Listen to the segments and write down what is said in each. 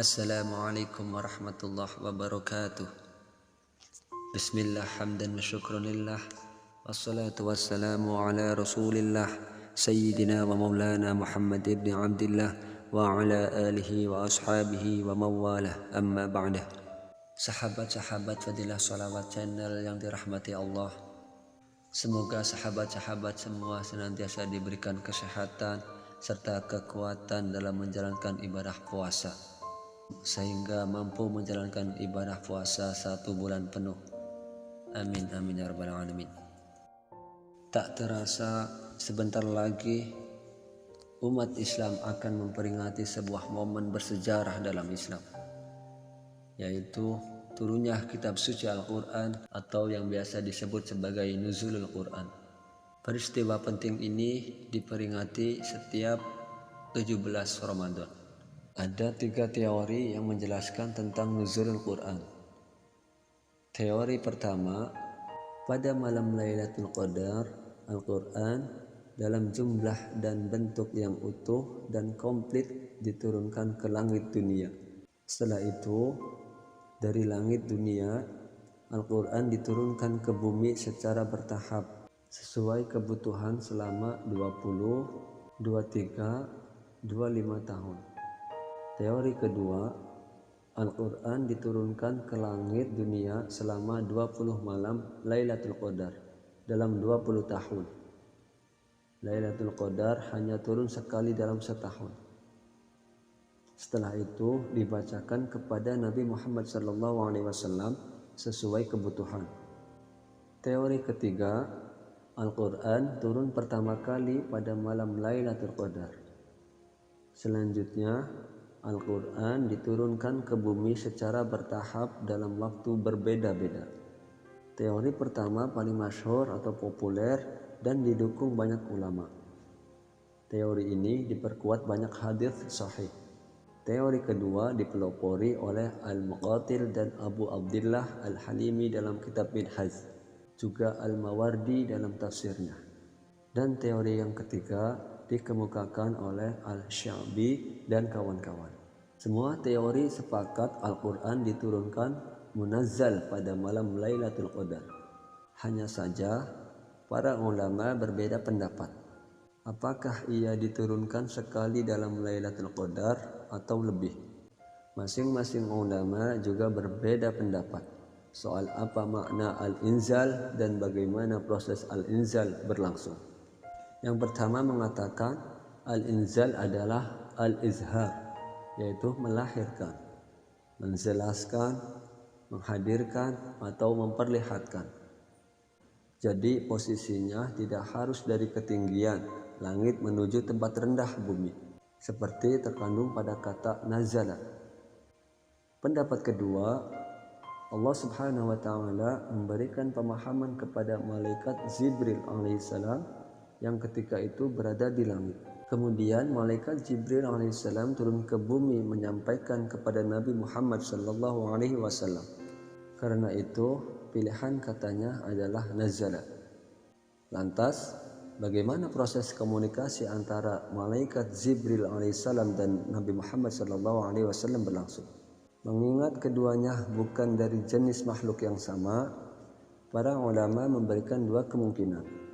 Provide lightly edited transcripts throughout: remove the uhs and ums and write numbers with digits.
Assalamualaikum warahmatullahi wabarakatuh. Bismillah hamdan wa syukranillah. Wassalatu wassalamu ala rasulillah Sayyidina wa maulana Muhammad ibn Abdillah wa ala alihi wa ashabihi wa mawalah, amma ba'dah. Sahabat-sahabat Fadilah Salawat Channel yang dirahmati Allah, semoga sahabat-sahabat semua senantiasa diberikan kesehatan serta kekuatan dalam menjalankan ibadah puasa, sehingga mampu menjalankan ibadah puasa 1 bulan penuh. Amin amin ya rabbal alamin. Tak terasa sebentar lagi umat Islam akan memperingati sebuah momen bersejarah dalam Islam, yaitu turunnya kitab suci Al-Quran atau yang biasa disebut sebagai Nuzulul Quran. Peristiwa penting ini diperingati setiap 17 Ramadan. Ada 3 teori yang menjelaskan tentang nuzulul Quran. Teori pertama, pada malam Lailatul Qadar, Al-Quran dalam jumlah dan bentuk yang utuh dan komplit diturunkan ke langit dunia. Setelah itu, dari langit dunia, Al-Quran diturunkan ke bumi secara bertahap, sesuai kebutuhan selama 20, 23, 25 tahun. Teori kedua, Al-Quran diturunkan ke langit dunia selama 20 malam Lailatul Qadar dalam 20 tahun. Lailatul Qadar hanya turun sekali dalam setahun. Setelah itu dibacakan kepada Nabi Muhammad SAW sesuai kebutuhan. Teori ketiga, Al-Quran turun pertama kali pada malam Lailatul Qadar. Selanjutnya, Al-Quran diturunkan ke bumi secara bertahap dalam waktu berbeda-beda. Teori pertama paling masyhur atau populer dan didukung banyak ulama. Teori ini diperkuat banyak hadis sahih. Teori kedua dipelopori oleh Al-Muqatil dan Abu Abdillah Al-Halimi dalam kitab Minhaj, juga Al-Mawardi dalam tafsirnya. Dan teori yang ketiga dikemukakan oleh Al-Sya'bi dan kawan-kawan. Semua teori sepakat Al-Quran diturunkan munazzal pada malam Lailatul Qadar. Hanya saja para ulama berbeda pendapat. Apakah ia diturunkan sekali dalam Lailatul Qadar atau lebih? Masing-masing ulama juga berbeda pendapat soal apa makna al-inzal dan bagaimana proses al-inzal berlangsung. Yang pertama mengatakan al-inzal adalah al-izhar, yaitu melahirkan, menjelaskan, menghadirkan atau memperlihatkan. Jadi posisinya tidak harus dari ketinggian langit menuju tempat rendah bumi, seperti terkandung pada kata nazala. Pendapat kedua, Allah Subhanahu wa Ta'ala memberikan pemahaman kepada malaikat Jibril alaihissalam yang ketika itu berada di langit. Kemudian malaikat Jibril alaihissalam turun ke bumi menyampaikan kepada Nabi Muhammad sallallahu alaihi wasallam. Karena itu pilihan katanya adalah nazala. Lantas bagaimana proses komunikasi antara malaikat Jibril alaihissalam dan Nabi Muhammad sallallahu alaihi wasallam berlangsung? Mengingat keduanya bukan dari jenis makhluk yang sama, para ulama memberikan 2 kemungkinan.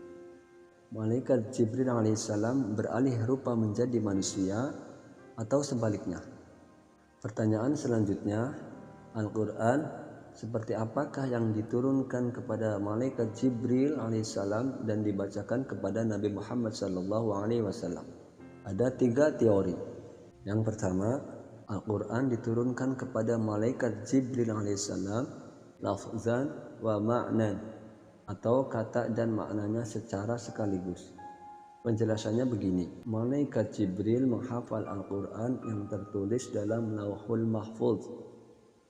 Malaikat Jibril alaihissalam beralih rupa menjadi manusia atau sebaliknya. Pertanyaan selanjutnya, Al-Quran seperti apakah yang diturunkan kepada malaikat Jibril alaihissalam dan dibacakan kepada Nabi Muhammad SAW? Ada 3 teori. Yang pertama, Al-Quran diturunkan kepada malaikat Jibril alaihissalam lafzan wa ma'nan, atau kata dan maknanya secara sekaligus. Penjelasannya begini, malaikat Jibril menghafal Al-Quran yang tertulis dalam Lauhul Mahfuz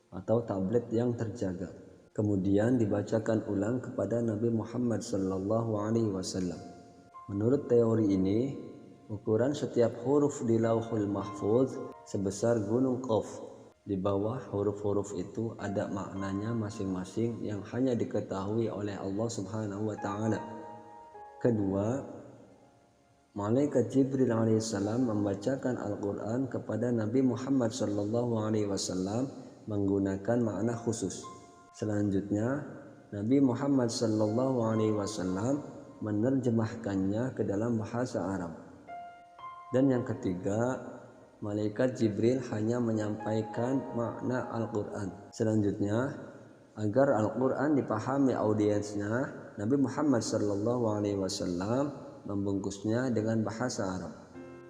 atau tablet yang terjaga. Kemudian dibacakan ulang kepada Nabi Muhammad SAW. Menurut teori ini, ukuran setiap huruf di Lauhul Mahfuz sebesar gunung Qaf. Di bawah huruf-huruf itu ada maknanya masing-masing yang hanya diketahui oleh Allah Subhanahu wa Ta'ala. Kedua, Malaikat Jibril alaihissalam membacakan Al-Quran kepada Nabi Muhammad SAW menggunakan makna khusus. Selanjutnya, Nabi Muhammad SAW menerjemahkannya ke dalam bahasa Arab. Dan yang ketiga, Malaikat Jibril hanya menyampaikan makna Al-Quran. Selanjutnya, agar Al-Quran dipahami audiensnya, Nabi Muhammad SAW membungkusnya dengan bahasa Arab.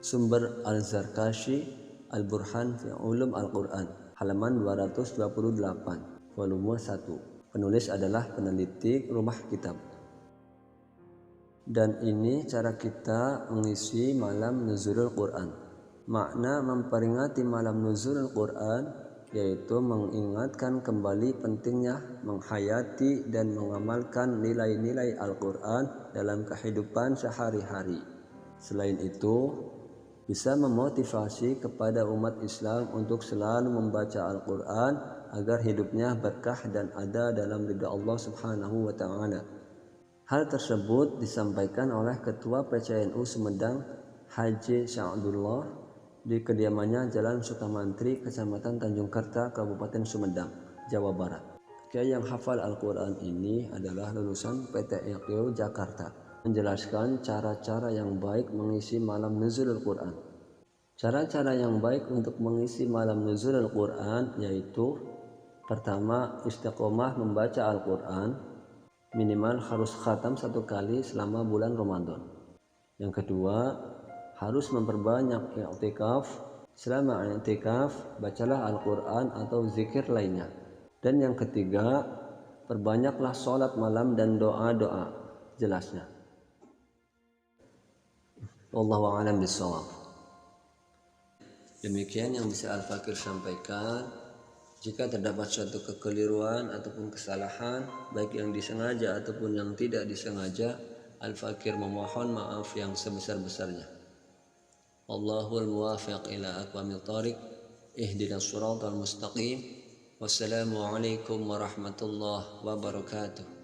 Sumber Al-Zarkashi, Al-Burhan fi Ulum Al-Quran, halaman 228, volume 1. Penulis adalah peneliti rumah kitab. Dan ini cara kita mengisi malam nuzulul Quran. Makna memperingati malam nuzulul Quran yaitu mengingatkan kembali pentingnya menghayati dan mengamalkan nilai-nilai Al-Quran dalam kehidupan sehari-hari. Selain itu, bisa memotivasi kepada umat Islam untuk selalu membaca Al-Quran agar hidupnya berkah dan ada dalam ridha Allah Subhanahu wa Ta'ala. Hal tersebut disampaikan oleh Ketua PCNU Sumedang Haji Sya'dullah di kediamannya Jalan Sukamantri, Kecamatan Tanjung Kerta, Kabupaten Sumedang, Jawa Barat. Kiai yang hafal Al-Quran ini adalah lulusan PTIQ Jakarta, menjelaskan cara-cara yang baik mengisi malam nuzulul Quran. Cara-cara yang baik untuk mengisi malam nuzulul Quran yaitu: pertama, istiqomah membaca Al-Quran, minimal harus khatam 1 kali selama bulan Ramadan. Yang kedua, harus memperbanyak i'tikaf. Selama i'tikaf, bacalah Al-Quran atau zikir lainnya. Dan yang ketiga, perbanyaklah sholat malam dan doa-doa. Jelasnya. Wallahu a'lam bishawab. Demikian yang bisa Al-Fakir sampaikan. Jika terdapat suatu kekeliruan ataupun kesalahan, baik yang disengaja ataupun yang tidak disengaja, Al-Fakir memohon maaf yang sebesar-besarnya. Allahul muwafiq ila aqwamit thariq, ihdinas siratal mustaqim. Wassalamualaikum warahmatullahi wabarakatuh.